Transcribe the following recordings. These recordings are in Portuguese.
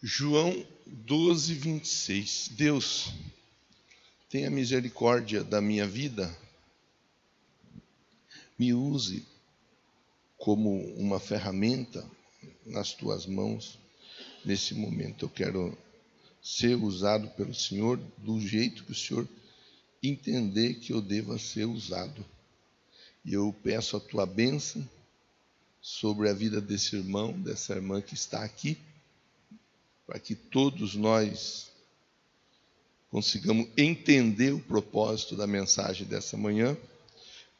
João 12, 26. Deus, tenha misericórdia da minha vida, me use como uma ferramenta nas tuas mãos. Nesse momento eu quero ser usado pelo Senhor do jeito que o Senhor entender que eu deva ser usado. E eu peço a tua bênção sobre a vida desse irmão, dessa irmã que está aqui, para que todos nós consigamos entender o propósito da mensagem dessa manhã.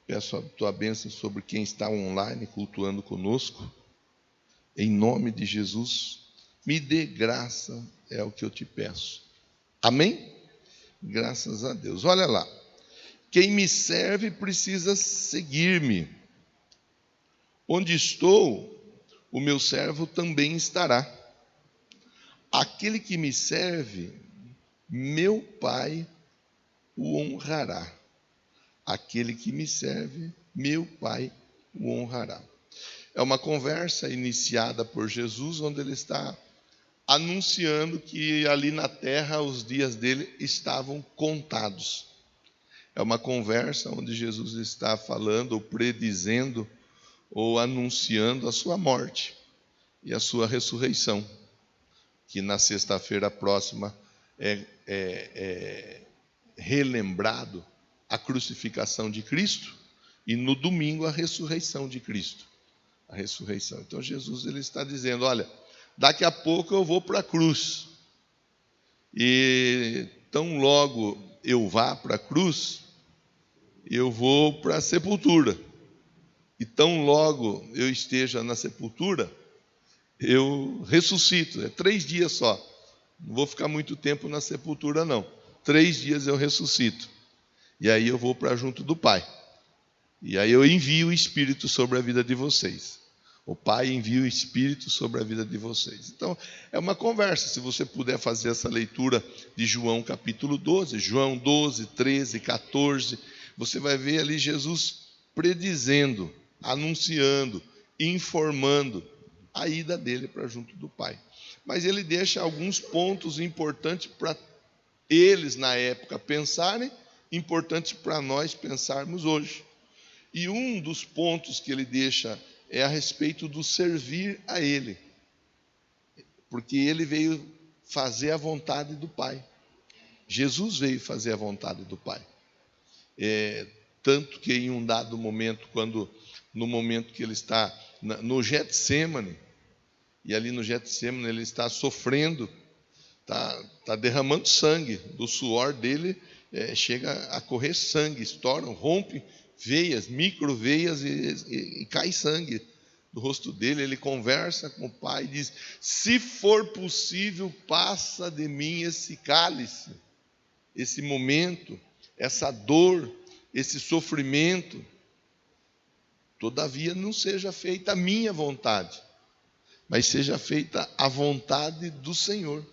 Peço a tua bênção sobre quem está online cultuando conosco. Em nome de Jesus, me dê graça, é o que eu te peço. Amém? Graças a Deus. Olha lá. Quem me serve precisa seguir-me. Onde estou, o meu servo também estará. Aquele que me serve, meu Pai o honrará. Aquele que me serve, meu Pai o honrará. É uma conversa iniciada por Jesus, onde ele está anunciando que ali na terra os dias dele estavam contados. É uma conversa onde Jesus está falando, ou predizendo, ou anunciando a sua morte e a sua ressurreição, que na sexta-feira próxima é relembrado a crucificação de Cristo e no domingo a ressurreição de Cristo. A ressurreição. Então Jesus ele está dizendo, olha, daqui a pouco eu vou para a cruz. E tão logo eu vá para a cruz, eu vou para a sepultura. E tão logo eu esteja na sepultura, eu ressuscito. É 3 dias só. Não vou ficar muito tempo na sepultura, não. 3 dias eu ressuscito. E aí eu vou para junto do Pai. E aí eu envio o Espírito sobre a vida de vocês. O Pai envia o Espírito sobre a vida de vocês. Então, é uma conversa. Se você puder fazer essa leitura de João capítulo 12, João 12, 13, 14, você vai ver ali Jesus predizendo, anunciando, informando a ida dele para junto do Pai. Mas ele deixa alguns pontos importantes para eles na época pensarem, importantes para nós pensarmos hoje. E um dos pontos que ele deixa é a respeito do servir a ele. Porque ele veio fazer a vontade do Pai. Jesus veio fazer a vontade do Pai. Tanto que em um dado momento, no momento que ele está no Getsêmani, e ali no Getsêmani ele está sofrendo, está derramando sangue, do suor dele chega a correr sangue, estouram, rompe veias, microveias e cai sangue do rosto dele. Ele conversa com o Pai e diz, se for possível, passa de mim esse cálice, esse momento, essa dor, esse sofrimento, todavia não seja feita a minha vontade, mas seja feita a vontade do Senhor.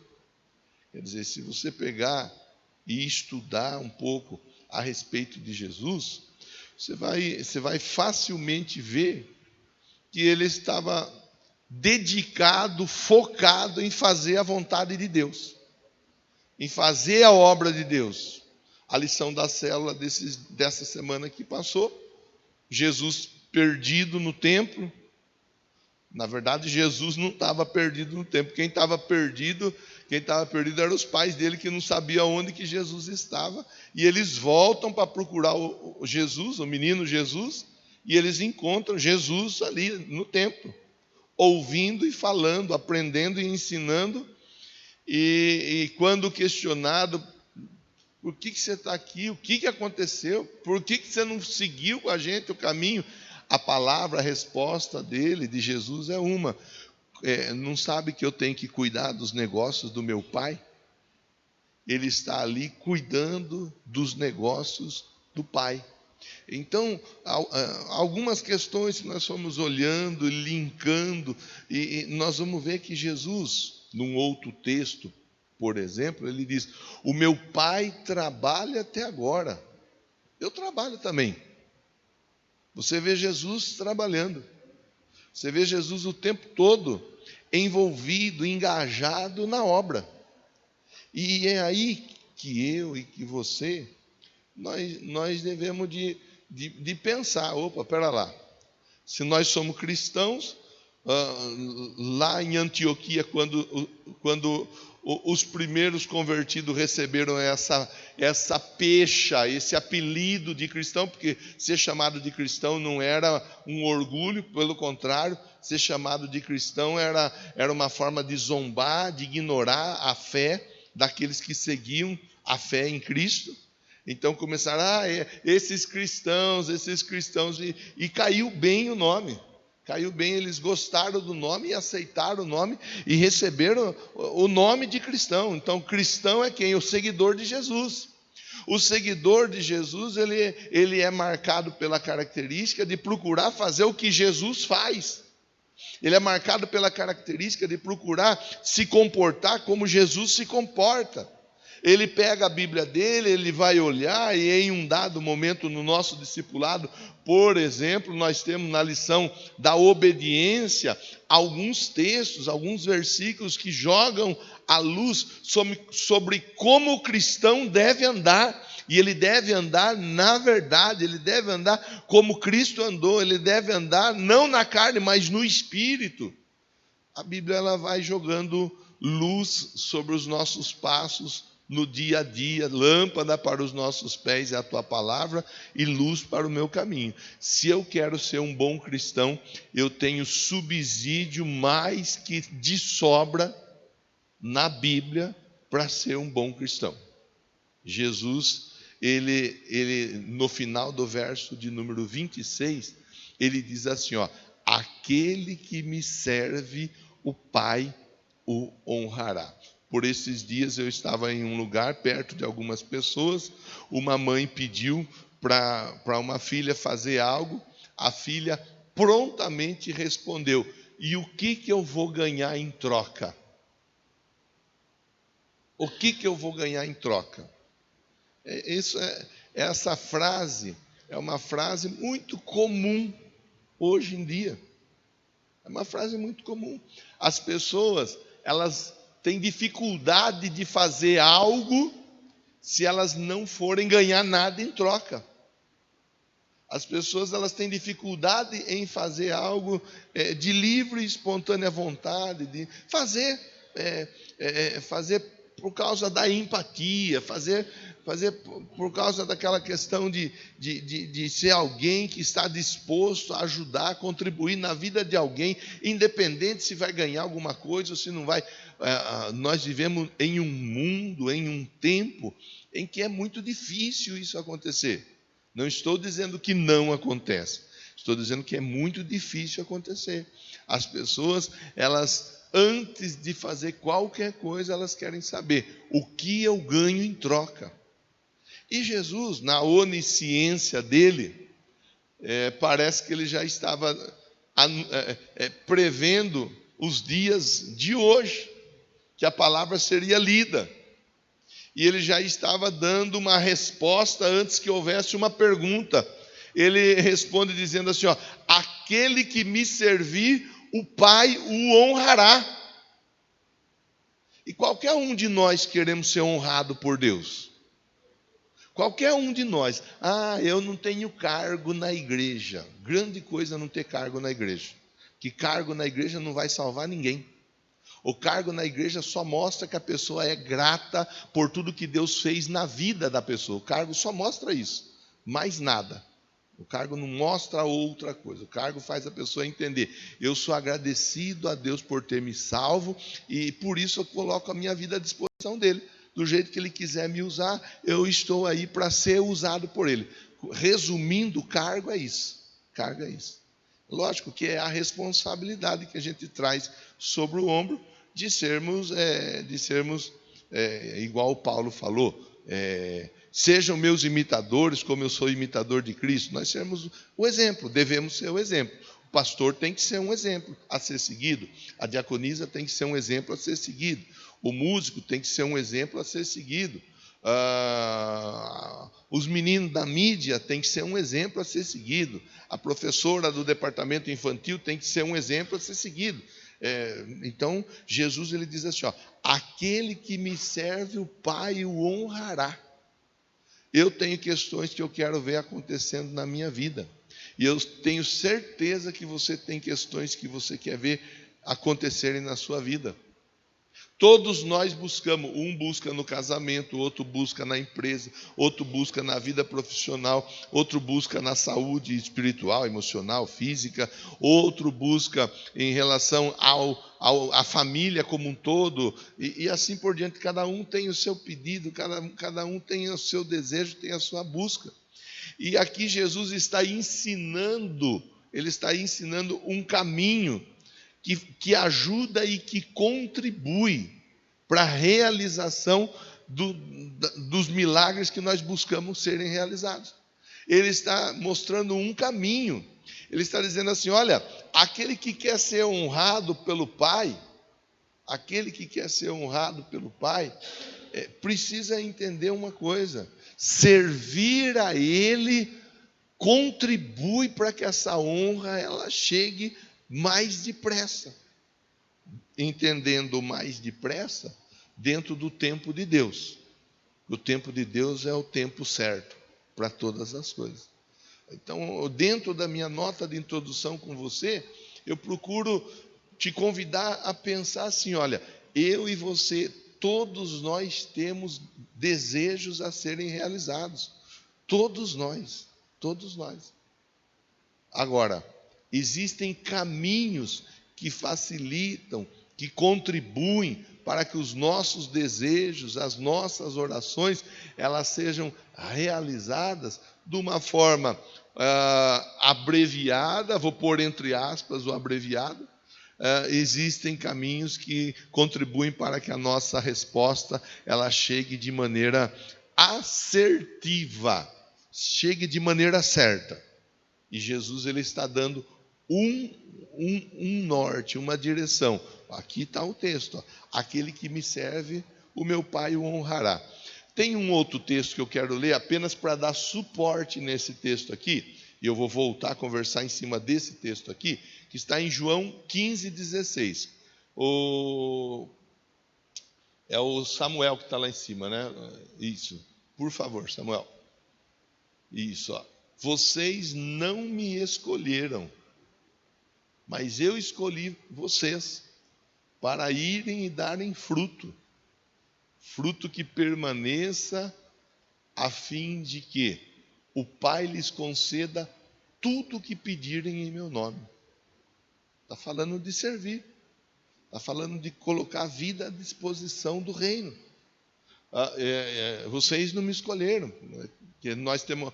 Quer dizer, se você pegar e estudar um pouco a respeito de Jesus, você vai facilmente ver que ele estava dedicado, focado em fazer a vontade de Deus, em fazer a obra de Deus. A lição da célula dessa semana que passou, Jesus perdido no templo. Na verdade, Jesus não estava perdido no templo. Quem estava perdido eram os pais dele, que não sabiam onde que Jesus estava. E eles voltam para procurar o Jesus, o menino Jesus, e eles encontram Jesus ali no templo, ouvindo e falando, aprendendo e ensinando. E quando questionado, por que você está aqui? O que aconteceu? Por que você não seguiu com a gente o caminho? A palavra, a resposta dele, de Jesus, é uma. Não sabe que eu tenho que cuidar dos negócios do meu Pai? Ele está ali cuidando dos negócios do Pai. Então, algumas questões que nós fomos olhando, linkando, e nós vamos ver que Jesus, num outro texto, por exemplo, ele diz, o meu Pai trabalha até agora, eu trabalho também. Você vê Jesus trabalhando, você vê Jesus o tempo todo envolvido, engajado na obra. E é aí que eu e que você, nós devemos de pensar, opa, pera lá, se nós somos cristãos, lá em Antioquia, quando os primeiros convertidos receberam essa pecha, esse apelido de cristão, porque ser chamado de cristão não era um orgulho, pelo contrário, ser chamado de cristão era uma forma de zombar, de ignorar a fé daqueles que seguiam a fé em Cristo. Então começaram, esses cristãos, e caiu bem o nome. Caiu bem, eles gostaram do nome e aceitaram o nome e receberam o nome de cristão. Então, cristão é quem? O seguidor de Jesus. O seguidor de Jesus, ele é marcado pela característica de procurar fazer o que Jesus faz. Ele é marcado pela característica de procurar se comportar como Jesus se comporta. Ele pega a Bíblia dele, ele vai olhar, e em um dado momento no nosso discipulado, por exemplo, nós temos na lição da obediência alguns textos, alguns versículos que jogam a luz sobre como o cristão deve andar. E ele deve andar na verdade, ele deve andar como Cristo andou, ele deve andar não na carne, mas no Espírito. A Bíblia ela vai jogando luz sobre os nossos passos no dia a dia, lâmpada para os nossos pés é a tua palavra e luz para o meu caminho. Se eu quero ser um bom cristão, eu tenho subsídio mais que de sobra na Bíblia para ser um bom cristão. Jesus, ele no final do verso de número 26, ele diz assim, aquele que me serve, o Pai o honrará. Por esses dias eu estava em um lugar perto de algumas pessoas, uma mãe pediu para uma filha fazer algo, a filha prontamente respondeu, e o que eu vou ganhar em troca? O que eu vou ganhar em troca? Essa frase é uma frase muito comum hoje em dia. É uma frase muito comum. As pessoas, elas têm dificuldade de fazer algo se elas não forem ganhar nada em troca. As pessoas, elas têm dificuldade em fazer algo de livre e espontânea vontade, de fazer por causa da empatia, fazer por causa daquela questão de ser alguém que está disposto a ajudar, a contribuir na vida de alguém, independente se vai ganhar alguma coisa ou se não vai. Nós vivemos em um mundo, em um tempo, em que é muito difícil isso acontecer. Não estou dizendo que não acontece, estou dizendo que é muito difícil acontecer. As pessoas, elas, antes de fazer qualquer coisa, elas querem saber o que eu ganho em troca. E Jesus, na onisciência dele, parece que ele já estava prevendo os dias de hoje, que a palavra seria lida. E ele já estava dando uma resposta antes que houvesse uma pergunta. Ele responde dizendo assim, aquele que me servir, o Pai o honrará. E qualquer um de nós queremos ser honrado por Deus. Qualquer um de nós. Eu não tenho cargo na igreja. Grande coisa não ter cargo na igreja. Que cargo na igreja não vai salvar ninguém. O cargo na igreja só mostra que a pessoa é grata por tudo que Deus fez na vida da pessoa. O cargo só mostra isso, mais nada. O cargo não mostra outra coisa. O cargo faz a pessoa entender, eu sou agradecido a Deus por ter me salvo e por isso eu coloco a minha vida à disposição dele. Do jeito que ele quiser me usar, eu estou aí para ser usado por ele. Resumindo, o cargo é isso. Cargo é isso. Lógico que é a responsabilidade que a gente traz sobre o ombro de sermos igual o Paulo falou, sejam meus imitadores como eu sou imitador de Cristo. Nós sermos o exemplo, devemos ser o exemplo. O pastor tem que ser um exemplo a ser seguido, a diaconisa tem que ser um exemplo a ser seguido, o músico tem que ser um exemplo a ser seguido, os meninos da mídia têm que ser um exemplo a ser seguido, a professora do departamento infantil tem que ser um exemplo a ser seguido. Então, Jesus ele diz assim, ó, aquele que me serve, o Pai o honrará. Eu tenho questões que eu quero ver acontecendo na minha vida. E eu tenho certeza que você tem questões que você quer ver acontecerem na sua vida. Todos nós buscamos, um busca no casamento, outro busca na empresa, outro busca na vida profissional, outro busca na saúde espiritual, emocional, física, outro busca em relação à família como um todo, e assim por diante. Cada um tem o seu pedido, cada um tem o seu desejo, tem a sua busca. E aqui Jesus está ensinando, ele está ensinando um caminho que ajuda e que contribui para a realização dos milagres que nós buscamos serem realizados. Ele está mostrando um caminho. Ele está dizendo assim, olha, aquele que quer ser honrado pelo Pai, precisa entender uma coisa: servir a Ele contribui para que essa honra ela chegue mais depressa, entendendo mais depressa dentro do tempo de Deus. O tempo de Deus é o tempo certo para todas as coisas. Então, dentro da minha nota de introdução com você, eu procuro te convidar a pensar assim, olha, eu e você, todos nós temos desejos a serem realizados. Todos nós. Agora, existem caminhos que facilitam, que contribuem para que os nossos desejos, as nossas orações, elas sejam realizadas de uma forma abreviada, vou pôr entre aspas o abreviado. Existem caminhos que contribuem para que a nossa resposta ela chegue de maneira assertiva, chegue de maneira certa. E Jesus ele está dando um norte, uma direção. Aqui está o texto, ó. Aquele que me serve, o meu Pai o honrará. Tem um outro texto que eu quero ler apenas para dar suporte nesse texto aqui, e eu vou voltar a conversar em cima desse texto aqui, que está em João 15,16. É o Samuel que está lá em cima, né? Isso. Por favor, Samuel. Isso, ó. Vocês não me escolheram, mas eu escolhi vocês para irem e darem fruto. Fruto que permaneça, a fim de que o Pai lhes conceda tudo o que pedirem em meu nome. Está falando de servir. Está falando de colocar a vida à disposição do reino. Vocês não me escolheram. Porque nós temos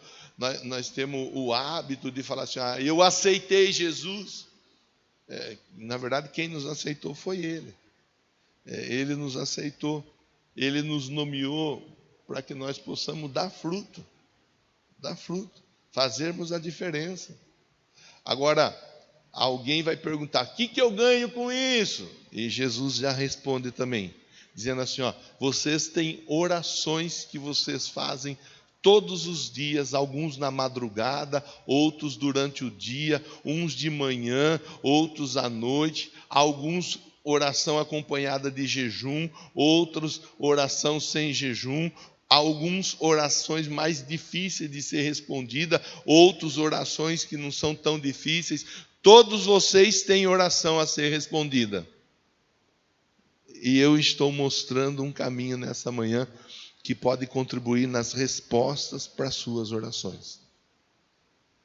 o hábito de falar assim, eu aceitei Jesus. Na verdade, quem nos aceitou foi Ele. Ele nos aceitou. Ele nos nomeou para que nós possamos dar fruto, fazermos a diferença. Agora, alguém vai perguntar, o que eu ganho com isso? E Jesus já responde também, dizendo assim, vocês têm orações que vocês fazem todos os dias, alguns na madrugada, outros durante o dia, uns de manhã, outros à noite, alguns oração acompanhada de jejum, outros oração sem jejum, alguns orações mais difíceis de ser respondida, outros orações que não são tão difíceis. Todos vocês têm oração a ser respondida. E eu estou mostrando um caminho nessa manhã que pode contribuir nas respostas para as suas orações.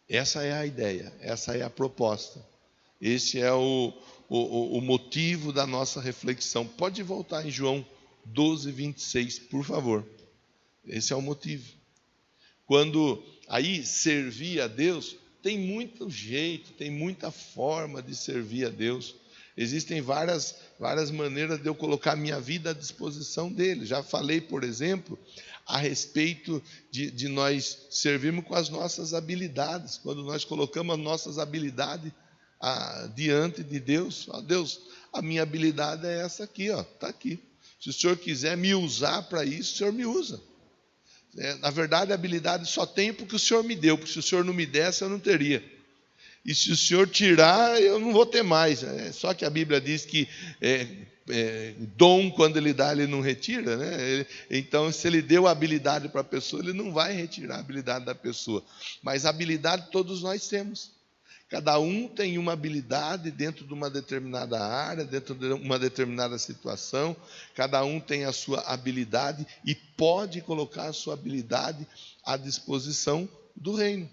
Essa é a ideia, essa é a proposta. Esse é o motivo da nossa reflexão. Pode voltar em João 12:26, por favor. Esse é o motivo. Quando aí servir a Deus, tem muito jeito, tem muita forma de servir a Deus. Existem várias maneiras de eu colocar minha vida à disposição dele. Já falei, por exemplo, a respeito de nós servirmos com as nossas habilidades. Quando nós colocamos as nossas habilidades diante de Deus, Deus, a minha habilidade é essa aqui, está aqui. Se o Senhor quiser me usar para isso, o Senhor me usa. Na verdade, a habilidade só tenho porque o Senhor me deu, porque se o Senhor não me desse, eu não teria. E se o Senhor tirar, eu não vou ter mais. Só que a Bíblia diz que dom, quando Ele dá, Ele não retira, né? Então, se Ele deu a habilidade para a pessoa, Ele não vai retirar a habilidade da pessoa. Mas a habilidade todos nós temos. Cada um tem uma habilidade dentro de uma determinada área, dentro de uma determinada situação. Cada um tem a sua habilidade e pode colocar a sua habilidade à disposição do reino.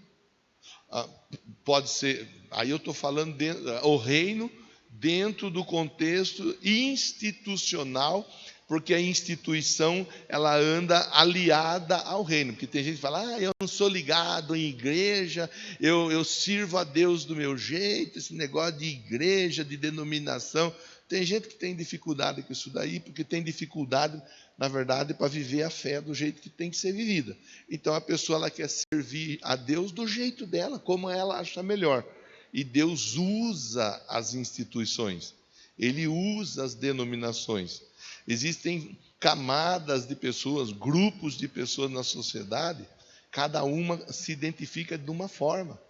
Pode ser, aí eu estou falando o reino dentro do contexto institucional, porque a instituição ela anda aliada ao reino. Porque tem gente que fala, eu não sou ligado em igreja, eu sirvo a Deus do meu jeito, esse negócio de igreja, de denominação. Tem gente que tem dificuldade com isso daí, porque tem dificuldade, na verdade, para viver a fé do jeito que tem que ser vivida. Então a pessoa ela quer servir a Deus do jeito dela, como ela acha melhor. E Deus usa as instituições, Ele usa as denominações. Existem camadas de pessoas, grupos de pessoas na sociedade, cada uma se identifica de uma forma.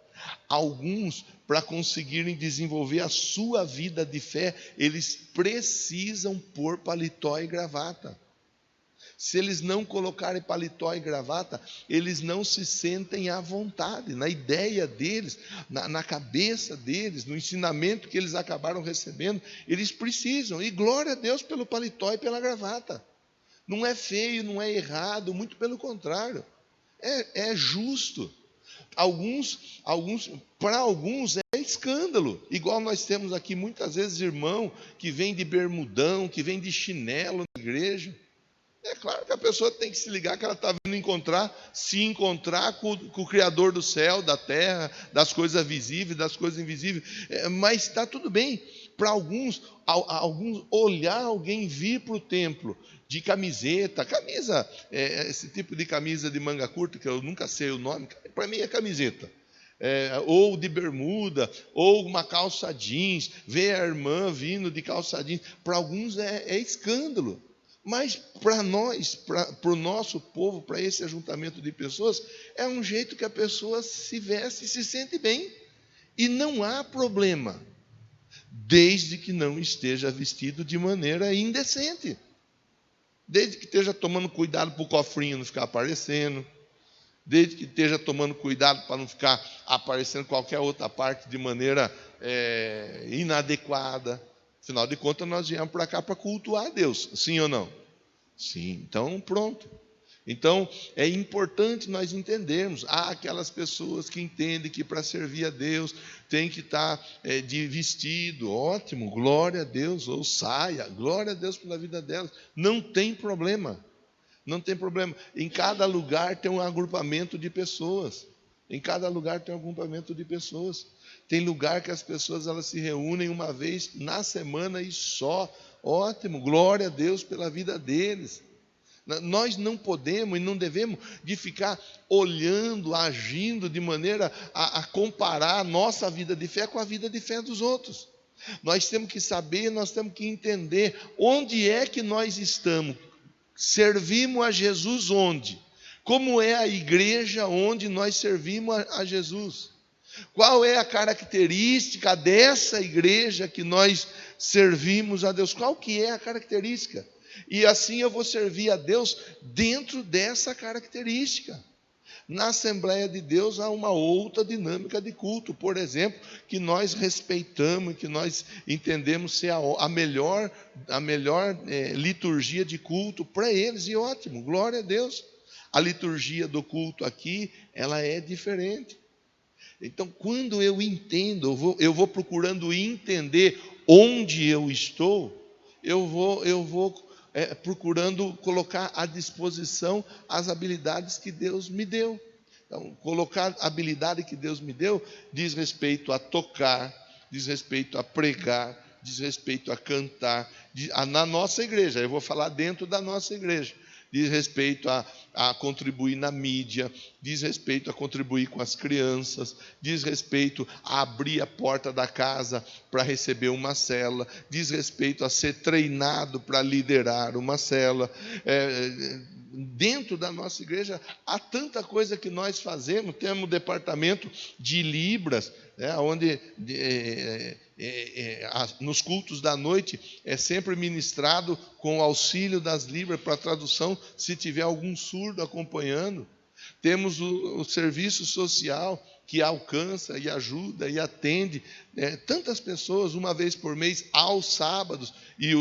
Alguns, para conseguirem desenvolver a sua vida de fé, eles precisam pôr paletó e gravata. Se eles não colocarem paletó e gravata, eles não se sentem à vontade, na ideia deles, na cabeça deles, no ensinamento que eles acabaram recebendo, eles precisam. E glória a Deus pelo paletó e pela gravata. Não é feio, não é errado, muito pelo contrário. É justo. Para alguns é escândalo. Igual nós temos aqui muitas vezes irmão que vem de bermudão, que vem de chinelo na igreja. É claro que a pessoa tem que se ligar que ela está vindo se encontrar com o Criador do céu, da terra, das coisas visíveis, das coisas invisíveis. Mas está tudo bem. Para alguns olhar alguém vir para o templo de camiseta, esse tipo de camisa de manga curta, que eu nunca sei o nome, para mim é camiseta. Ou de bermuda, ou uma calça jeans, ver a irmã vindo de calça jeans. Para alguns é escândalo. Mas para nós, para o nosso povo, para esse ajuntamento de pessoas, é um jeito que a pessoa se veste e se sente bem. E não há problema, desde que não esteja vestido de maneira indecente. Desde que esteja tomando cuidado para o cofrinho não ficar aparecendo. Desde que esteja tomando cuidado para não ficar aparecendo qualquer outra parte de maneira inadequada. Afinal de contas, nós viemos para cá para cultuar a Deus, sim ou não? Sim, então pronto. Então, é importante nós entendermos. Há aquelas pessoas que entendem que para servir a Deus tem que estar de vestido, ótimo, glória a Deus, ou saia, glória a Deus pela vida delas. Não tem problema, não tem problema. Em cada lugar tem um agrupamento de pessoas. Em cada lugar tem um agrupamento de pessoas. Tem lugar que as pessoas elas se reúnem uma vez na semana e só. Ótimo, glória a Deus pela vida deles. Nós não podemos e não devemos de ficar olhando, agindo de maneira a comparar a nossa vida de fé com a vida de fé dos outros. Nós temos que saber, nós temos que entender onde é que nós estamos. Servimos a Jesus onde? Como é a igreja onde nós servimos a Jesus? Qual é a característica dessa igreja que nós servimos a Deus? Qual que é a característica? E assim eu vou servir a Deus dentro dessa característica. Na Assembleia de Deus há uma outra dinâmica de culto, por exemplo, que nós respeitamos, que nós entendemos ser a melhor liturgia de culto para eles, e ótimo, glória a Deus. A liturgia do culto aqui, ela é diferente. Então, quando eu entendo, eu vou procurando entender onde eu estou, eu vou procurando colocar à disposição as habilidades que Deus me deu. Então, colocar a habilidade que Deus me deu diz respeito a tocar, diz respeito a pregar, diz respeito a cantar, na nossa igreja, eu vou falar dentro da nossa igreja. Diz respeito a contribuir na mídia, diz respeito a contribuir com as crianças, diz respeito a abrir a porta da casa para receber uma célula, diz respeito a ser treinado para liderar uma célula, dentro da nossa igreja, há tanta coisa que nós fazemos. Temos o departamento de Libras, onde nos cultos da noite é sempre ministrado com o auxílio das Libras para tradução, se tiver algum surdo acompanhando. Temos o serviço social, que alcança e ajuda e atende tantas pessoas uma vez por mês, aos sábados, e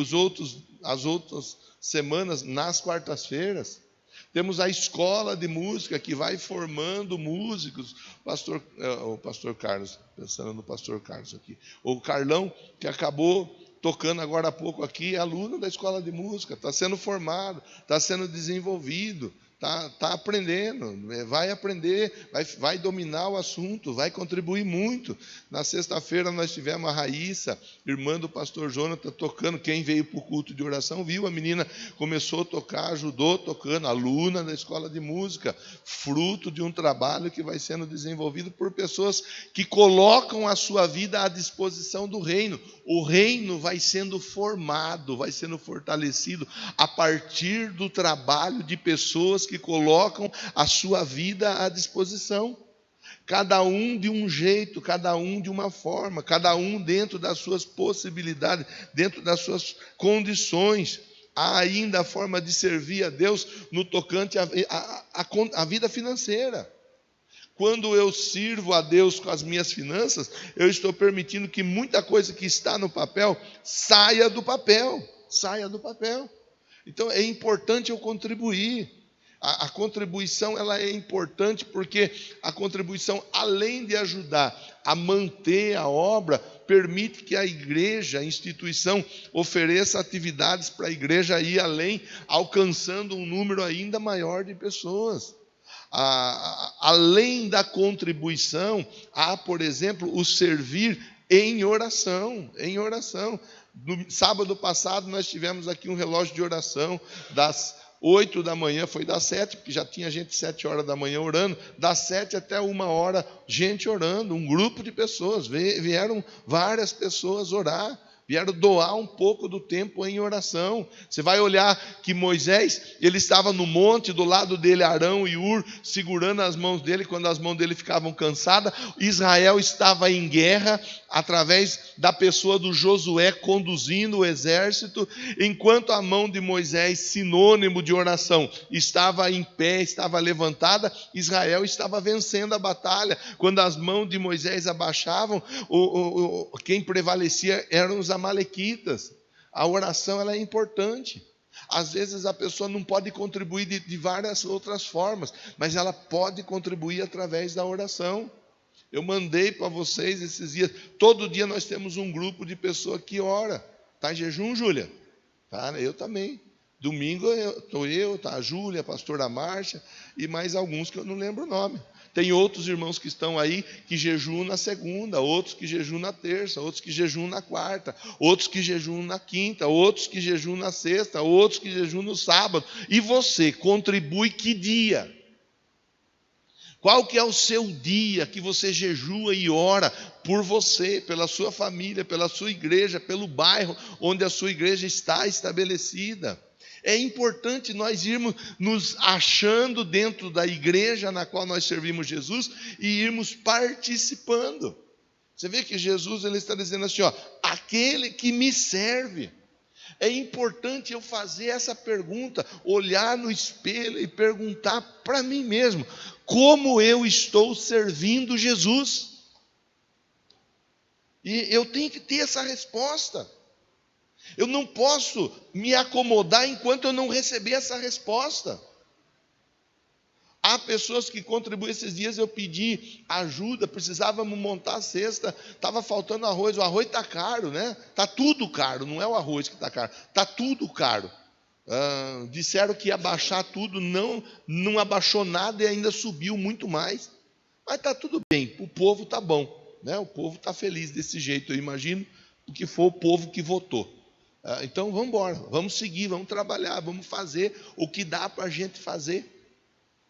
as outras semanas nas quartas-feiras. Temos a escola de música, que vai formando músicos. O pastor Carlos, pensando no pastor Carlos aqui. O Carlão, que acabou tocando agora há pouco aqui, é aluno da escola de música, está sendo formado, está sendo desenvolvido, está aprendendo, vai aprender, vai dominar o assunto, vai contribuir muito. Na sexta-feira nós tivemos a Raíssa, irmã do pastor Jonathan, tocando. Quem veio para o culto de oração viu, a menina começou a tocar, ajudou tocando, aluna da escola de música, fruto de um trabalho que vai sendo desenvolvido por pessoas que colocam a sua vida à disposição do reino. O reino vai sendo formado, vai sendo fortalecido a partir do trabalho de pessoas que colocam a sua vida à disposição. Cada um de um jeito, cada um de uma forma, cada um dentro das suas possibilidades, dentro das suas condições. Há ainda a forma de servir a Deus no tocante à vida financeira. Quando eu sirvo a Deus com as minhas finanças, eu estou permitindo que muita coisa que está no papel saia do papel. Saia do papel. Então é importante eu contribuir. A contribuição, ela é importante porque a contribuição, além de ajudar a manter a obra, permite que a igreja, a instituição, ofereça atividades para a igreja ir além, alcançando um número ainda maior de pessoas. Além da contribuição, há, por exemplo, o servir em oração. Em oração. No sábado passado nós tivemos aqui um relógio de oração das 8 da manhã, foi das 7, porque já tinha gente 7 horas da manhã orando, das 7 até 1 hora, gente orando, um grupo de pessoas, vieram várias pessoas orar, vieram doar um pouco do tempo em oração. Você vai olhar que Moisés, ele estava no monte, do lado dele Arão e Hur, segurando as mãos dele, quando as mãos dele ficavam cansadas. Israel estava em guerra, através da pessoa do Josué conduzindo o exército, enquanto a mão de Moisés, sinônimo de oração, estava em pé, estava levantada, Israel estava vencendo a batalha. Quando as mãos de Moisés abaixavam, quem prevalecia eram os amalequitas. A oração, ela é importante. Às vezes a pessoa não pode contribuir de várias outras formas, mas ela pode contribuir através da oração. Eu mandei para vocês esses dias. Todo dia nós temos um grupo de pessoas que ora. Está em jejum, Júlia? Tá, eu também. Domingo estou tá a Júlia, a pastora Márcia e mais alguns que eu não lembro o nome. Tem outros irmãos que estão aí que jejuam na segunda, outros que jejuam na terça, outros que jejuam na quarta, outros que jejuam na quinta, outros que jejuam na sexta, outros que jejuam no sábado. E você contribui que dia? Qual que é o seu dia que você jejua e ora por você, pela sua família, pela sua igreja, pelo bairro onde a sua igreja está estabelecida? É importante nós irmos nos achando dentro da igreja na qual nós servimos Jesus e irmos participando. Você vê que Jesus, ele está dizendo assim, aquele que me serve. É importante eu fazer essa pergunta, olhar no espelho e perguntar para mim mesmo, como eu estou servindo Jesus? E eu tenho que ter essa resposta. Eu não posso me acomodar enquanto eu não receber essa resposta. Há pessoas que contribuem. Esses dias eu pedi ajuda, precisávamos montar a cesta, estava faltando arroz, o arroz está caro, né? Está tudo caro, não é o arroz que está caro, está tudo caro. Disseram que ia baixar tudo, não abaixou nada e ainda subiu muito mais. Mas está tudo bem, o povo está bom, né? O povo está feliz desse jeito, eu imagino, porque foi o povo que votou. Então vamos embora, vamos seguir, vamos trabalhar, vamos fazer o que dá para a gente fazer.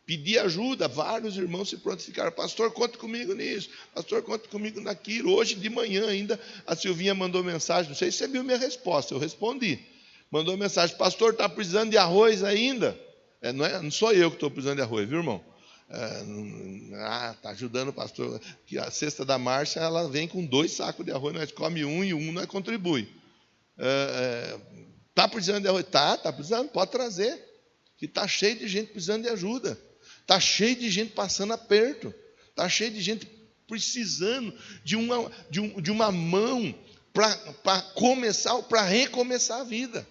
Pedir ajuda, vários irmãos se prontificaram. Pastor, conta comigo nisso. Pastor, conta comigo naquilo. Hoje de manhã ainda, a Silvinha mandou mensagem. Não sei se você viu minha resposta, eu respondi. Mandou mensagem, pastor, está precisando de arroz ainda? Não sou eu que estou precisando de arroz, viu, irmão? Está ajudando o pastor. Que a cesta da Márcia, ela vem com 2 sacos de arroz, nós come um e um nós contribui. Está precisando de arroz? Está precisando, pode trazer. Que está cheio de gente precisando de ajuda. Está cheio de gente passando aperto. Está cheio de gente precisando de uma mão para começar, para recomeçar a vida.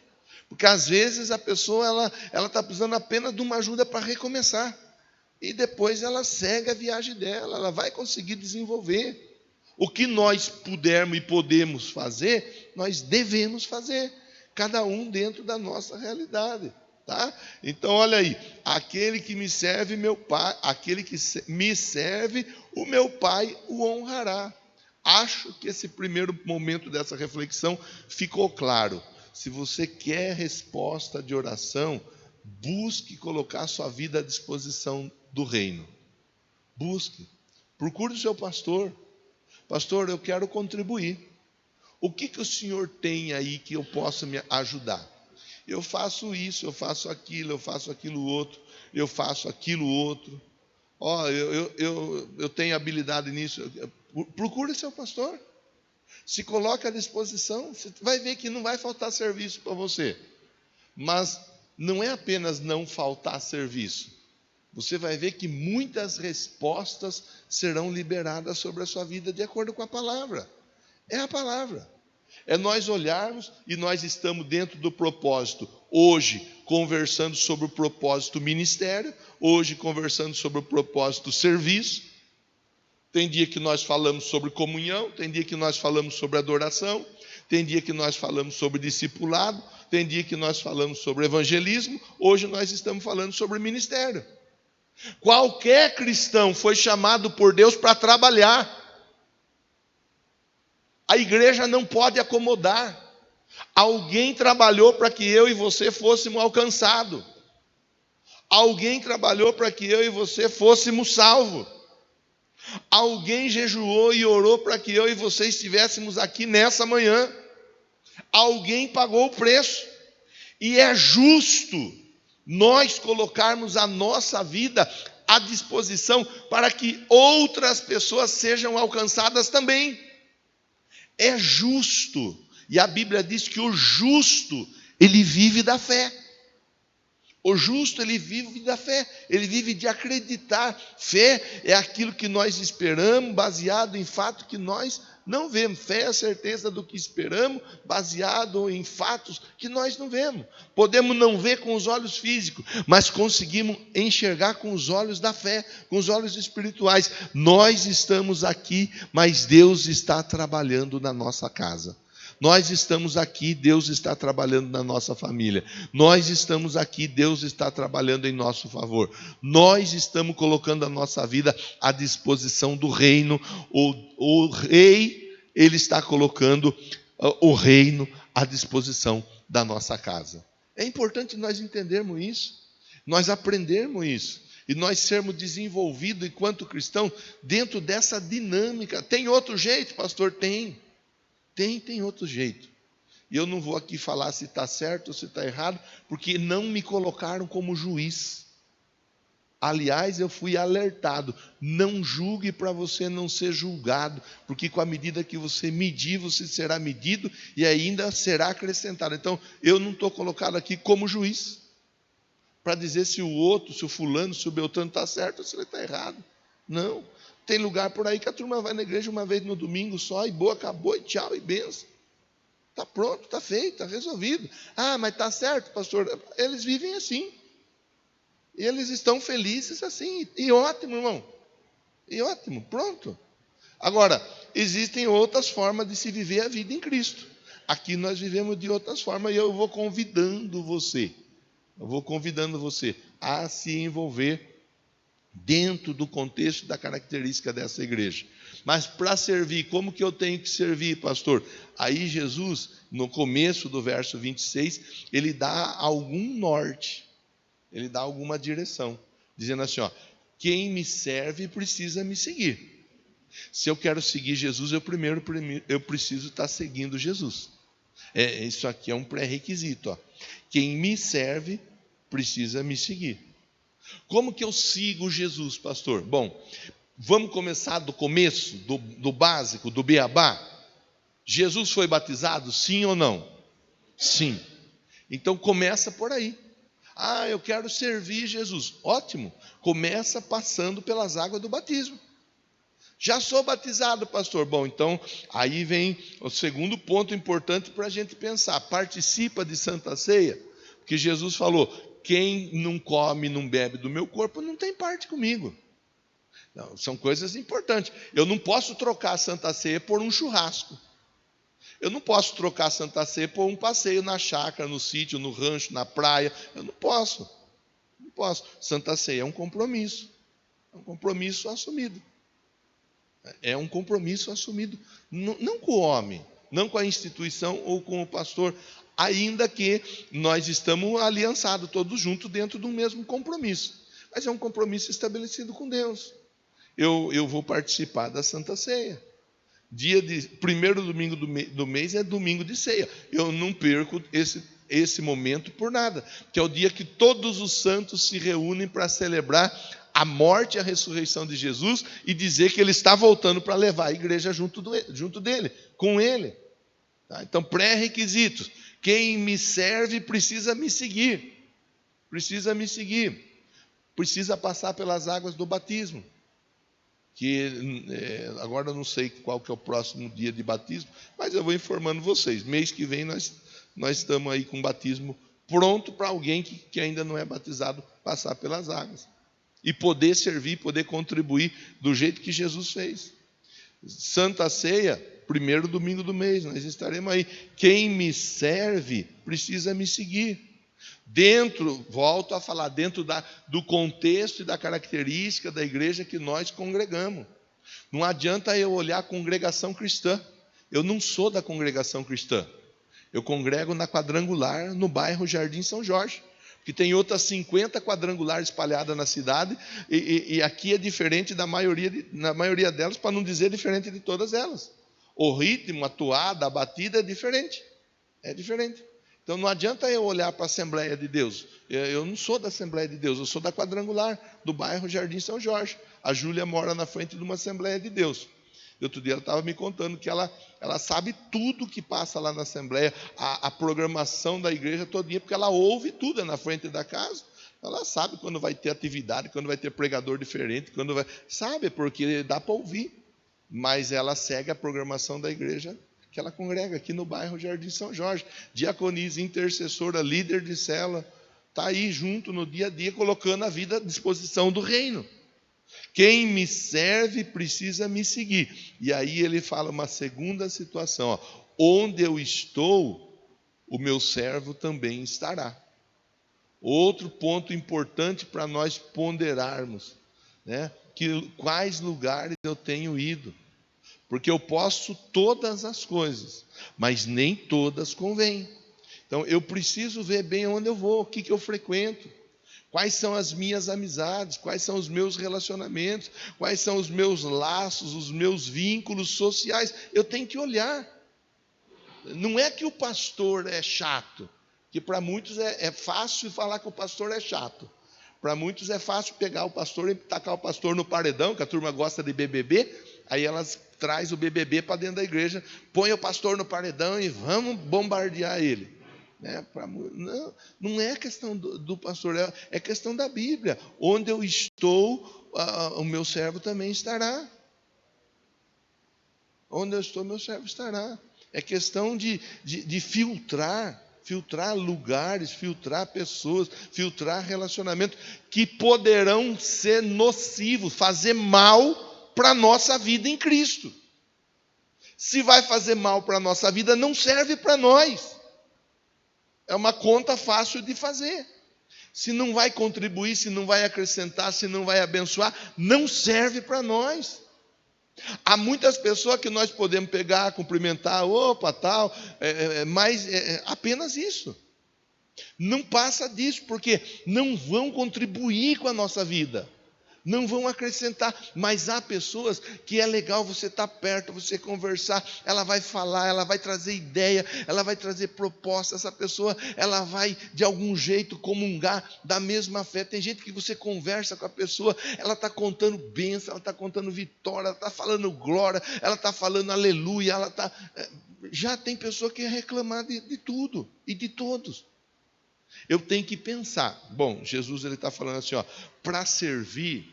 Porque às vezes a pessoa ela está precisando apenas de uma ajuda para recomeçar. E depois ela segue a viagem dela, ela vai conseguir desenvolver. O que nós pudermos e podemos fazer, nós devemos fazer. Cada um dentro da nossa realidade. Tá? Então, olha aí, aquele que me serve, meu pai, aquele que me serve, o meu pai o honrará. Acho que esse primeiro momento dessa reflexão ficou claro. Se você quer resposta de oração, busque colocar sua vida à disposição do reino. Busque. Procure o seu pastor. Pastor, eu quero contribuir. O que o senhor tem aí que eu possa me ajudar? Eu faço isso, eu faço aquilo outro, eu faço aquilo outro. Eu tenho habilidade nisso. Procure seu pastor. Se coloque à disposição. Você vai ver que não vai faltar serviço para você. Mas não é apenas não faltar serviço. Você vai ver que muitas respostas serão liberadas sobre a sua vida de acordo com a palavra. É a palavra. É nós olharmos e nós estamos dentro do propósito. Hoje, conversando sobre o propósito ministério. Hoje, conversando sobre o propósito serviço. Tem dia que nós falamos sobre comunhão. Tem dia que nós falamos sobre adoração. Tem dia que nós falamos sobre discipulado. Tem dia que nós falamos sobre evangelismo. Hoje nós estamos falando sobre ministério. Qualquer cristão foi chamado por Deus para trabalhar. A igreja não pode acomodar. Alguém trabalhou para que eu e você fôssemos alcançados. Alguém trabalhou para que eu e você fôssemos salvos. Alguém jejuou e orou para que eu e você estivéssemos aqui nessa manhã. Alguém pagou o preço. E é justo nós colocarmos a nossa vida à disposição para que outras pessoas sejam alcançadas também. É justo. E a Bíblia diz que o justo, ele vive da fé. O justo, ele vive da fé. Ele vive de acreditar. Fé é aquilo que nós esperamos, baseado em fato que nós não vemos. Fé é a certeza do que esperamos, baseado em fatos que nós não vemos. Podemos não ver com os olhos físicos, mas conseguimos enxergar com os olhos da fé, com os olhos espirituais. Nós estamos aqui, mas Deus está trabalhando na nossa casa. Nós estamos aqui, Deus está trabalhando na nossa família. Nós estamos aqui, Deus está trabalhando em nosso favor. Nós estamos colocando a nossa vida à disposição do reino. O rei, ele está colocando o reino à disposição da nossa casa. É importante nós entendermos isso, nós aprendermos isso. E nós sermos desenvolvidos enquanto cristão dentro dessa dinâmica. Tem outro jeito, pastor? Tem outro jeito. E eu não vou aqui falar se está certo ou se está errado, porque não me colocaram como juiz. Aliás, eu fui alertado, não julgue para você não ser julgado, porque com a medida que você medir, você será medido e ainda será acrescentado. Então, eu não estou colocado aqui como juiz, para dizer se o outro, se o fulano, se o Beltrano está certo ou se ele está errado. Não. Tem lugar por aí que a turma vai na igreja uma vez no domingo só, e boa, acabou, e tchau, e benção. Está pronto, está feito, está resolvido. Mas está certo, pastor. Eles vivem assim. E eles estão felizes assim. E ótimo, irmão. E ótimo, pronto. Agora, existem outras formas de se viver a vida em Cristo. Aqui nós vivemos de outras formas, e eu vou convidando você. A se envolver dentro do contexto da característica dessa igreja. Mas para servir, como que eu tenho que servir, pastor? Aí Jesus, no começo do verso 26, ele dá algum norte, ele dá alguma direção, dizendo assim, quem me serve precisa me seguir. Se eu quero seguir Jesus, eu preciso estar seguindo Jesus. Isso aqui é um pré-requisito. Quem me serve precisa me seguir. Como que eu sigo Jesus, pastor? Bom, vamos começar do começo, do básico, do beabá. Jesus foi batizado, sim ou não? Sim. Então começa por aí. Eu quero servir Jesus. Ótimo. Começa passando pelas águas do batismo. Já sou batizado, pastor. Bom, então aí vem o segundo ponto importante para a gente pensar. Participa de Santa Ceia, porque Jesus falou: quem não come, não bebe do meu corpo, não tem parte comigo. Não, são coisas importantes. Eu não posso trocar a Santa Ceia por um churrasco. Eu não posso trocar a Santa Ceia por um passeio na chácara, no sítio, no rancho, na praia. Eu não posso. Não posso. Santa Ceia é um compromisso. É um compromisso assumido. É um compromisso assumido. Não com o homem, não com a instituição ou com o pastor, ainda que nós estamos aliançados todos juntos dentro de um mesmo compromisso. Mas é um compromisso estabelecido com Deus. Eu vou participar da Santa Ceia. Primeiro domingo do mês é domingo de ceia. Eu não perco esse momento por nada, que é o dia que todos os santos se reúnem para celebrar a morte e a ressurreição de Jesus e dizer que ele está voltando para levar a igreja junto dele, com ele. Tá? Então, pré-requisitos: quem me serve precisa me seguir. Precisa me seguir. Precisa passar pelas águas do batismo. Agora eu não sei qual que é o próximo dia de batismo, mas eu vou informando vocês. Mês que vem nós estamos aí com batismo pronto para alguém que ainda não é batizado passar pelas águas. E poder servir, poder contribuir do jeito que Jesus fez. Santa Ceia, primeiro domingo do mês, nós estaremos aí. Quem me serve precisa me seguir. Volto a falar, dentro do contexto e da característica da igreja que nós congregamos. Não adianta eu olhar a congregação cristã. Eu não sou da congregação cristã. Eu congrego na quadrangular, no bairro Jardim São Jorge, que tem outras 50 quadrangulares espalhadas na cidade, e aqui é diferente na maioria delas, para não dizer diferente de todas elas. O ritmo, a toada, a batida é diferente. É diferente. Então não adianta eu olhar para a Assembleia de Deus. Eu não sou da Assembleia de Deus, eu sou da quadrangular, do bairro Jardim São Jorge. A Júlia mora na frente de uma Assembleia de Deus. Outro dia ela estava me contando que ela sabe tudo que passa lá na Assembleia, a programação da igreja todinha, porque ela ouve tudo, é na frente da casa. Ela sabe quando vai ter atividade, quando vai ter pregador diferente, sabe, porque dá para ouvir. Mas ela segue a programação da igreja que ela congrega aqui no bairro Jardim São Jorge. Diaconisa, intercessora, líder de célula, está aí junto no dia a dia, colocando a vida à disposição do reino. Quem me serve precisa me seguir. E aí ele fala uma segunda situação: onde eu estou, o meu servo também estará. Outro ponto importante para nós ponderarmos, né? Quais lugares eu tenho ido. Porque eu posso todas as coisas, mas nem todas convêm. Então eu preciso ver bem onde eu vou, o que eu frequento. Quais são as minhas amizades, quais são os meus relacionamentos, quais são os meus laços, os meus vínculos sociais. Eu tenho que olhar. Não é que o pastor é chato, que para muitos é fácil falar que o pastor é chato. Para muitos é fácil pegar o pastor e tacar o pastor no paredão, que a turma gosta de BBB, aí elas traz o BBB para dentro da igreja, põe o pastor no paredão e vamos bombardear ele. Não é questão do pastor, é questão da Bíblia. Onde eu estou, o meu servo também estará. Onde eu estou, meu servo estará. É questão de filtrar lugares, filtrar pessoas, filtrar relacionamentos que poderão ser nocivos, fazer mal para a nossa vida em Cristo. Se vai fazer mal para a nossa vida, não serve para nós. É uma conta fácil de fazer. Se não vai contribuir, se não vai acrescentar, se não vai abençoar, não serve para nós. Há muitas pessoas que nós podemos pegar, cumprimentar, opa, tal, mas apenas isso. Não passa disso, porque não vão contribuir com a nossa vida. não vão acrescentar. Mas há pessoas que é legal você estar perto, você conversar, ela vai falar, ela vai trazer ideia, ela vai trazer proposta. Essa pessoa, ela vai de algum jeito comungar da mesma fé. Tem gente que você conversa com a pessoa, ela está contando bênção, ela está contando vitória, ela está falando glória, ela está falando aleluia, ela está... Já tem pessoa que reclamar de tudo e de todos. Eu tenho que pensar, bom, Jesus ele está falando assim, para servir,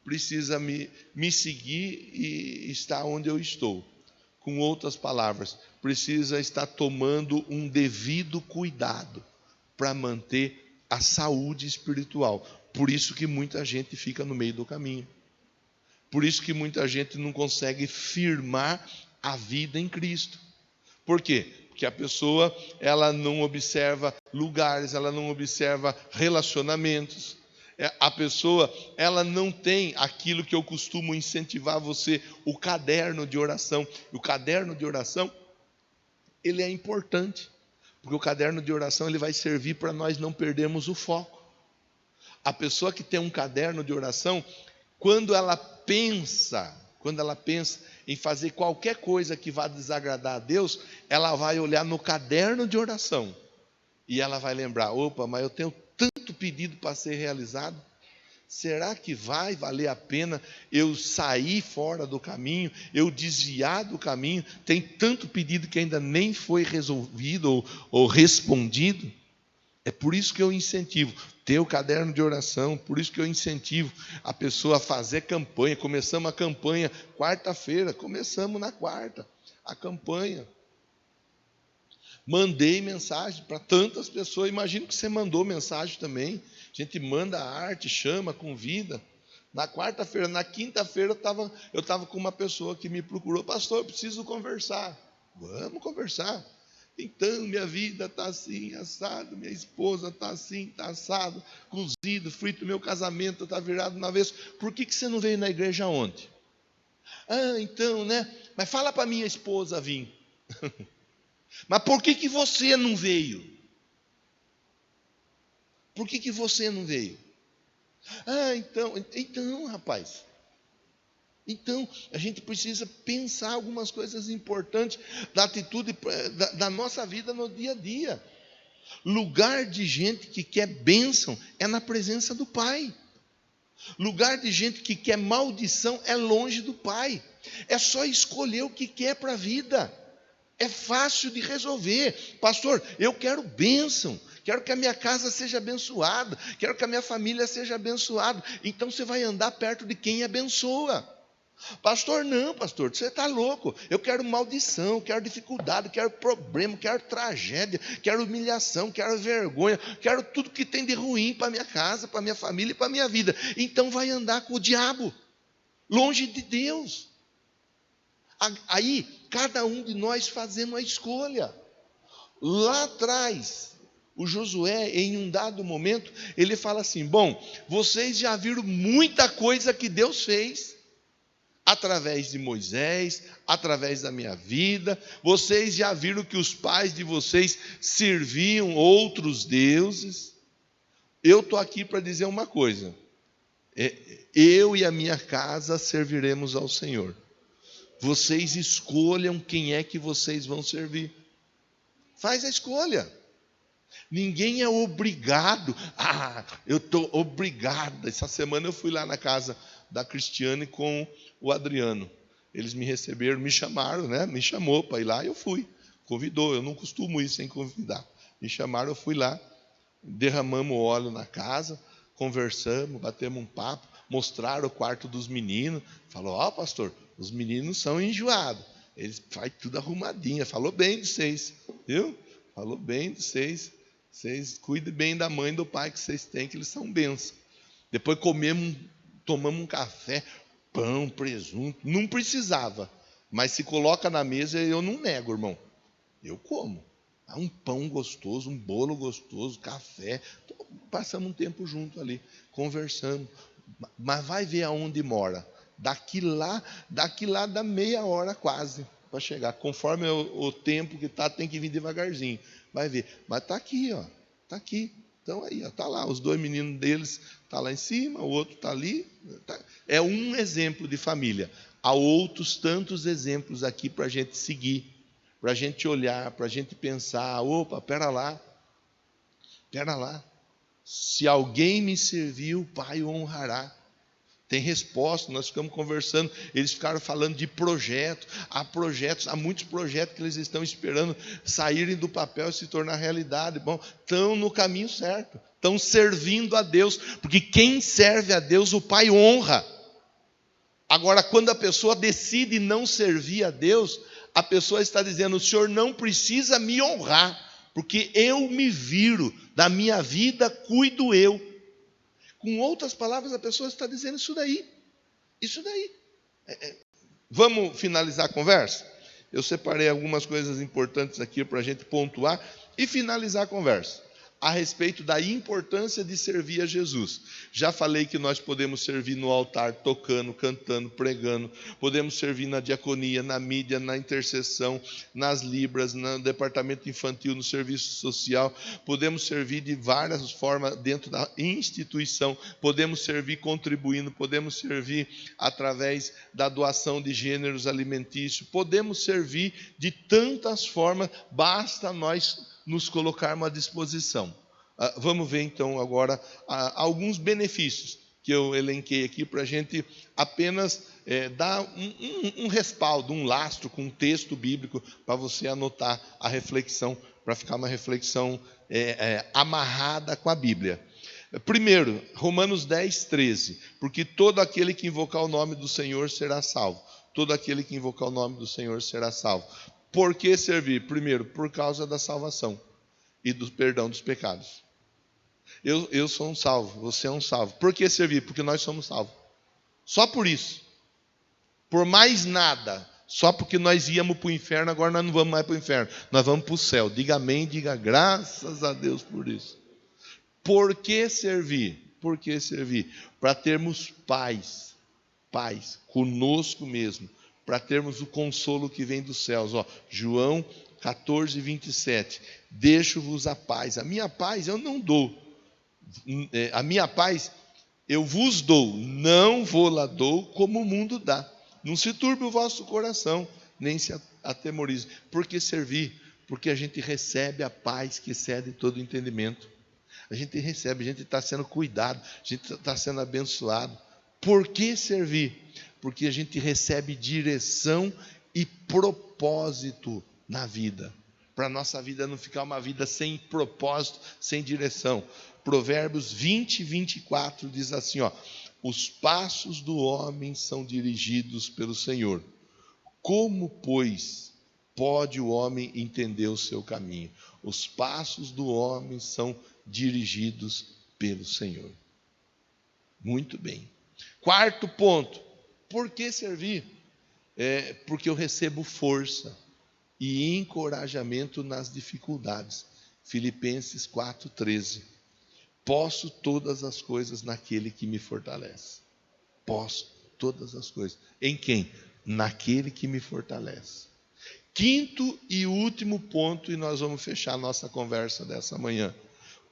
precisa me seguir e estar onde eu estou. Com outras palavras, precisa estar tomando um devido cuidado para manter a saúde espiritual. Por isso que muita gente fica no meio do caminho. Por isso que muita gente não consegue firmar a vida em Cristo. Por quê? Porque a pessoa, ela não observa lugares, ela não observa relacionamentos. A pessoa, ela não tem aquilo que eu costumo incentivar você, o caderno de oração. O caderno de oração, ele é importante, porque o caderno de oração ele vai servir para nós não perdermos o foco. A pessoa que tem um caderno de oração, quando ela pensa em fazer qualquer coisa que vá desagradar a Deus, ela vai olhar no caderno de oração e ela vai lembrar, opa, mas eu tenho tanto pedido para ser realizado, será que vai valer a pena eu sair fora do caminho, eu desviar do caminho? Tem tanto pedido que ainda nem foi resolvido ou respondido. É por isso que eu incentivo ter o caderno de oração, por isso que eu incentivo a pessoa a fazer campanha. Começamos a campanha quarta-feira, começamos na quarta, a campanha. Mandei mensagem para tantas pessoas, imagino que você mandou mensagem também. A gente manda arte, chama, convida. Na quarta-feira, na quinta-feira eu estava com uma pessoa que me procurou, pastor, eu preciso conversar. Vamos conversar. Então, minha vida está assim, assado, minha esposa está assim, está assado, cozido, frito, meu casamento está virado na vez. Por que você não veio na igreja ontem? Ah, então, né? Mas fala para minha esposa vir. Mas por que você não veio? Por que você não veio? Ah, então, rapaz. Então, a gente precisa pensar algumas coisas importantes da atitude da nossa vida no dia a dia. Lugar de gente que quer bênção é na presença do Pai. Lugar de gente que quer maldição é longe do Pai. É só escolher o que quer para a vida. É fácil de resolver. Pastor, eu quero bênção. Quero que a minha casa seja abençoada. Quero que a minha família seja abençoada. Então você vai andar perto de quem abençoa. Pastor, não, pastor, você está louco. Eu quero maldição, quero dificuldade, quero problema, quero tragédia, quero humilhação, quero vergonha, quero tudo que tem de ruim para minha casa, para minha família e para minha vida. Então vai andar com o diabo, longe de Deus. Aí, cada um de nós fazendo a escolha. Lá atrás, o Josué, em um dado momento, ele fala assim, bom, vocês já viram muita coisa que Deus fez, através de Moisés, através da minha vida, vocês já viram que os pais de vocês serviam outros deuses. Eu estou aqui para dizer uma coisa, eu e a minha casa serviremos ao Senhor. Vocês escolham quem é que vocês vão servir. Faz a escolha. Ninguém é obrigado. Eu estou obrigado. Essa semana eu fui lá na casa da Cristiane com o Adriano. Eles me receberam, me chamaram, né? Me chamou para ir lá, eu fui. Convidou, eu não costumo ir sem convidar. Me chamaram, eu fui lá. Derramamos óleo na casa, conversamos, batemos um papo, mostraram o quarto dos meninos. Falou, pastor, os meninos são enjoados. Eles fazem tudo arrumadinho. Falou bem de vocês, viu? Falou bem de vocês. Vocês cuidem bem da mãe e do pai que vocês têm, que eles são bênçãos. Depois tomamos um café, pão, presunto. Não precisava. Mas se coloca na mesa, eu não nego, irmão. Eu como. Um pão gostoso, um bolo gostoso, café. Passamos um tempo junto ali, conversando. Mas vai ver aonde mora. Daqui lá dá meia hora quase para chegar. Conforme o tempo que está, tem que vir devagarzinho. Vai ver. Mas está aqui, ó. Está aqui. Então aí, está lá, os 2 meninos deles estão lá em cima, o outro está ali. É um exemplo de família. Há outros tantos exemplos aqui para a gente seguir, para a gente olhar, para a gente pensar, opa, pera lá. Se alguém me servir, o Pai o honrará. Tem resposta, nós ficamos conversando, eles ficaram falando de projetos, há muitos projetos que eles estão esperando saírem do papel e se tornar realidade. Bom, estão no caminho certo, estão servindo a Deus, porque quem serve a Deus, o Pai honra. Agora, quando a pessoa decide não servir a Deus, a pessoa está dizendo, o Senhor não precisa me honrar, porque eu me viro, da minha vida cuido eu. Com outras palavras, a pessoa está dizendo isso daí. Vamos finalizar a conversa? Eu separei algumas coisas importantes aqui para a gente pontuar e finalizar a conversa. A respeito da importância de servir a Jesus. Já falei que nós podemos servir no altar, tocando, cantando, pregando. Podemos servir na diaconia, na mídia, na intercessão, nas libras, no departamento infantil, no serviço social. Podemos servir de várias formas dentro da instituição. Podemos servir contribuindo, podemos servir através da doação de gêneros alimentícios. Podemos servir de tantas formas, basta nós nos colocarmos à disposição. Vamos ver então agora alguns benefícios que eu elenquei aqui para a gente apenas dar um respaldo, um lastro com um texto bíblico para você anotar a reflexão, para ficar uma reflexão amarrada com a Bíblia. Primeiro, Romanos 10, 13, porque todo aquele que invocar o nome do Senhor será salvo. Todo aquele que invocar o nome do Senhor será salvo. Por que servir? Primeiro, por causa da salvação e do perdão dos pecados. Eu sou um salvo, você é um salvo. Por que servir? Porque nós somos salvos. Só por isso. Por mais nada. Só porque nós íamos para o inferno, agora nós não vamos mais para o inferno. Nós vamos para o céu. Diga amém, diga graças a Deus por isso. Por que servir? Por que servir? Para termos paz conosco mesmo. Para termos o consolo que vem dos céus. João 14, 27. Deixo-vos a paz. A minha paz eu não dou. A minha paz eu vos dou. Não vou lá dou como o mundo dá. Não se turbe o vosso coração, nem se atemorize. Por que servir? Porque a gente recebe a paz que excede todo entendimento. A gente recebe, a gente está sendo cuidado, a gente está sendo abençoado. Por que servir? Porque a gente recebe direção e propósito na vida. Para a nossa vida não ficar uma vida sem propósito, sem direção. Provérbios 20, 24 diz assim, os passos do homem são dirigidos pelo Senhor. Como, pois, pode o homem entender o seu caminho? Os passos do homem são dirigidos pelo Senhor. Muito bem. Quarto ponto. Por que servir? Porque eu recebo força e encorajamento nas dificuldades. Filipenses 4,13. Posso todas as coisas naquele que me fortalece. Posso todas as coisas. Em quem? Naquele que me fortalece. Quinto e último ponto, e nós vamos fechar a nossa conversa dessa manhã.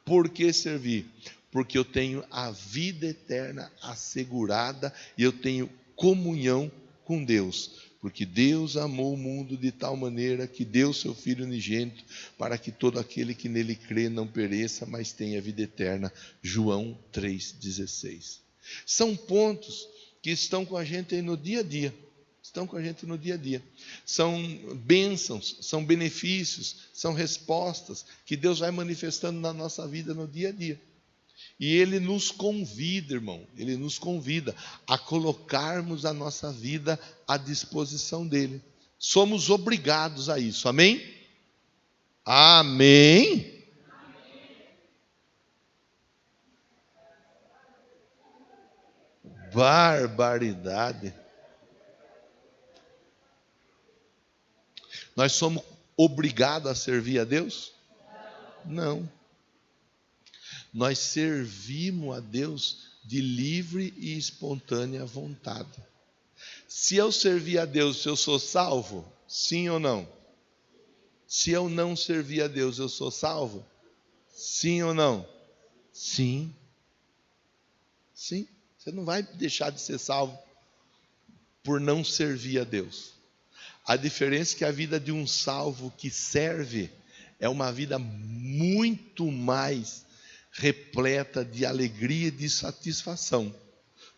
Por que servir? Porque eu tenho a vida eterna assegurada e eu tenho comunhão com Deus. Porque Deus amou o mundo de tal maneira que deu seu Filho unigênito para que todo aquele que nele crê não pereça, mas tenha vida eterna. João 3,16. São pontos que estão com a gente aí no dia a dia. Estão com a gente no dia a dia. São bênçãos, são benefícios, são respostas que Deus vai manifestando na nossa vida no dia a dia. E Ele nos convida, irmão, Ele nos convida a colocarmos a nossa vida à disposição dEle. Somos obrigados a isso, amém? Amém? Barbaridade. Nós somos obrigados a servir a Deus? Não. Nós servimos a Deus de livre e espontânea vontade. Se eu servir a Deus, eu sou salvo? Sim ou não? Se eu não servir a Deus, eu sou salvo? Sim ou não? Sim. Sim. Você não vai deixar de ser salvo por não servir a Deus. A diferença é que a vida de um salvo que serve é uma vida muito mais repleta de alegria e de satisfação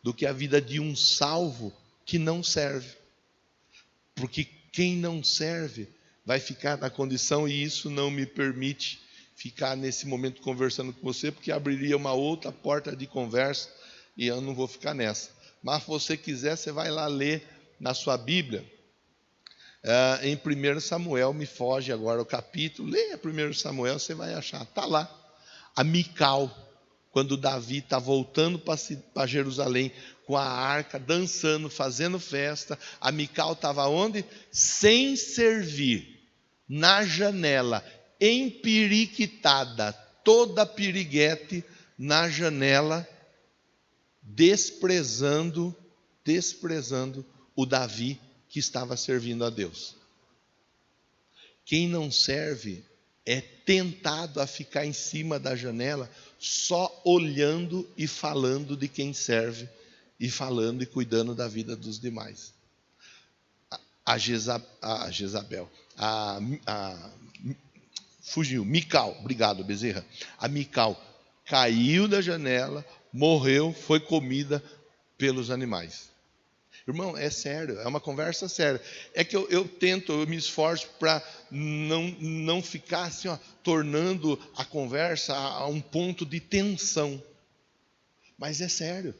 do que a vida de um salvo que não serve. Porque quem não serve vai ficar na condição, e isso não me permite ficar nesse momento conversando com você, porque abriria uma outra porta de conversa e eu não vou ficar nessa. Mas se você quiser, você vai lá ler na sua Bíblia, em 1 Samuel, me foge agora o capítulo, leia 1 Samuel, você vai achar, está lá, a Mical, quando Davi está voltando para Jerusalém, com a arca, dançando, fazendo festa, a Mical estava onde? Sem servir, na janela, empiriquitada, toda piriguete na janela, desprezando o Davi que estava servindo a Deus. Quem não serve é tentado a ficar em cima da janela, só olhando e falando de quem serve, e falando e cuidando da vida dos demais. Mical, obrigado, Bezerra. A Mical caiu da janela, morreu, foi comida pelos animais. Irmão, é sério, é uma conversa séria. É que eu me esforço para não ficar assim, tornando a conversa a um ponto de tensão. Mas é sério.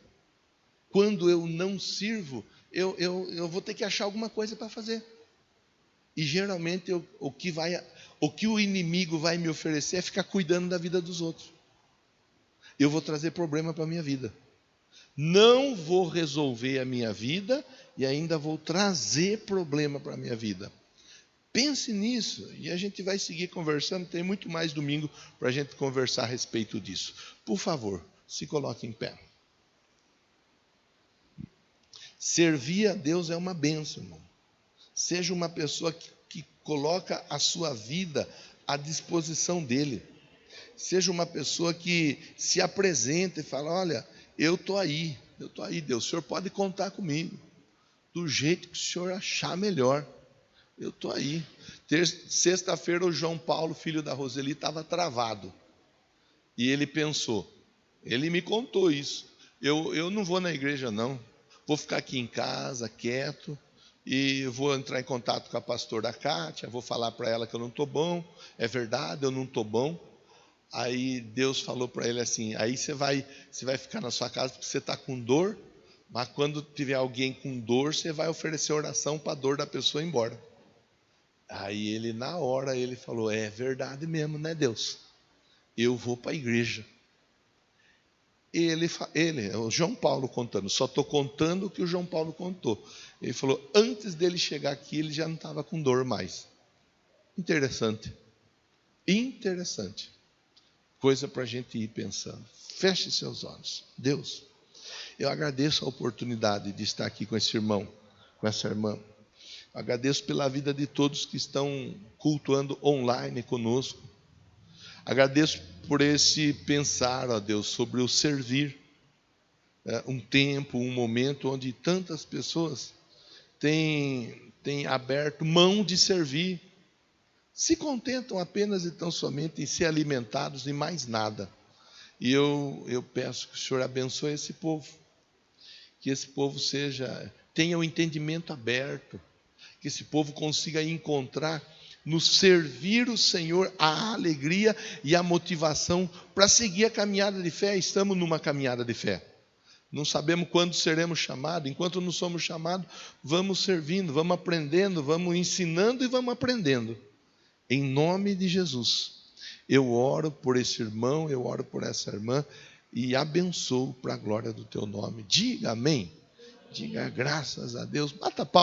Quando eu não sirvo, eu vou ter que achar alguma coisa para fazer. E geralmente o que o inimigo vai me oferecer é ficar cuidando da vida dos outros. Eu vou trazer problema para a minha vida. Não vou resolver a minha vida e ainda vou trazer problema para a minha vida. Pense nisso e a gente vai seguir conversando. Tem muito mais domingo para a gente conversar a respeito disso. Por favor, se coloque em pé. Servir a Deus é uma bênção, irmão. Seja uma pessoa que coloca a sua vida à disposição dele. Seja uma pessoa que se apresenta e fala: olha, eu estou aí, Deus, o Senhor pode contar comigo, do jeito que o Senhor achar melhor, eu estou aí. Sexta-feira o João Paulo, filho da Roseli, estava travado, e ele pensou, ele me contou isso, eu não vou na igreja não, vou ficar aqui em casa, quieto, e vou entrar em contato com a pastora Kátia, vou falar para ela que eu não estou bom, é verdade, eu não estou bom. Aí Deus falou para ele assim: aí você vai ficar na sua casa porque você está com dor, mas quando tiver alguém com dor, você vai oferecer oração para a dor da pessoa ir embora. Aí ele, na hora, ele falou: é verdade mesmo, né, Deus? Eu vou para a igreja. Ele, o João Paulo contando, só estou contando o que o João Paulo contou. Ele falou: antes dele chegar aqui, ele já não estava com dor mais. Interessante. Coisa para a gente ir pensando. Feche seus olhos. Deus, eu agradeço a oportunidade de estar aqui com esse irmão, com essa irmã. Agradeço pela vida de todos que estão cultuando online conosco. Agradeço por esse pensar, ó Deus, sobre o servir. Um tempo, um momento onde tantas pessoas têm aberto mão de servir. Se contentam apenas e tão somente em ser alimentados e mais nada. E eu peço que o Senhor abençoe esse povo. Que esse povo tenha o entendimento aberto. Que esse povo consiga encontrar no servir o Senhor a alegria e a motivação para seguir a caminhada de fé. Estamos numa caminhada de fé. Não sabemos quando seremos chamados. Enquanto não somos chamados, vamos servindo, vamos aprendendo, vamos ensinando e vamos aprendendo. Em nome de Jesus, eu oro por esse irmão, eu oro por essa irmã e abençoo para a glória do teu nome. Diga amém. Diga graças a Deus. Bata palma.